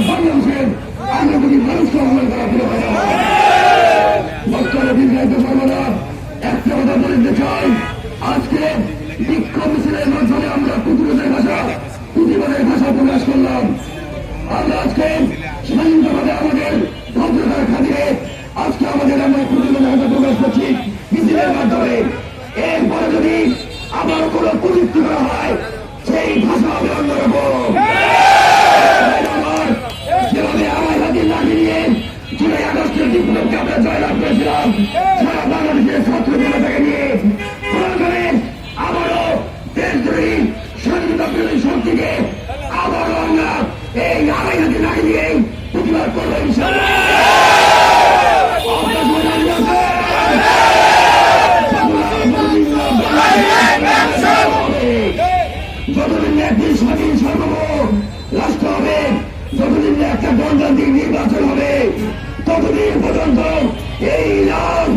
বাংলাদেশের আগ্রগী মানুষকে অবমান করা পুরো হয় না। বর্তমানে দীর্ঘায়িত সর্বদা একটা কথা বলতে চাই, আজকে বিক্ষোভ মিছিলের মাধ্যমে আমরা প্রতিবাদের ভাষা প্রকাশ করলাম। আমরা আজকে স্বাধীনভাবে আমাদের ভদ্রতার খাতিরে আজকে আমরা প্রতিবাদের ভাষা প্রকাশ করছি মিছিলের মাধ্যমে। এরপরে যদি আবার কোনো প্রযুক্তি করা হয় সেই ভাষা হবে অন্যরকম। যেভাবে আমার হাতে লাঠি নিয়ে জুলাই আগস্টের বিপ্লবকে আমরা জয়লাভ করেছিলাম সারা বাংলাদেশের ছাত্র জনতাকে নিয়ে, আবারও দেশদ্রোহী স্বাধীনতা বিরোধী শক্তিকে আবারও আমরা এই আড়াই হাতে লাঠি নিয়ে প্রতিবাদ করবো ইনশাআল্লাহ। যতদিন একদিন স্বাধীন সার্বভৌম রাষ্ট্র হবে, যতদিন একটা গণতান্ত্রিক নির্বাচন হবে, ততদিন পর্যন্ত এই লাল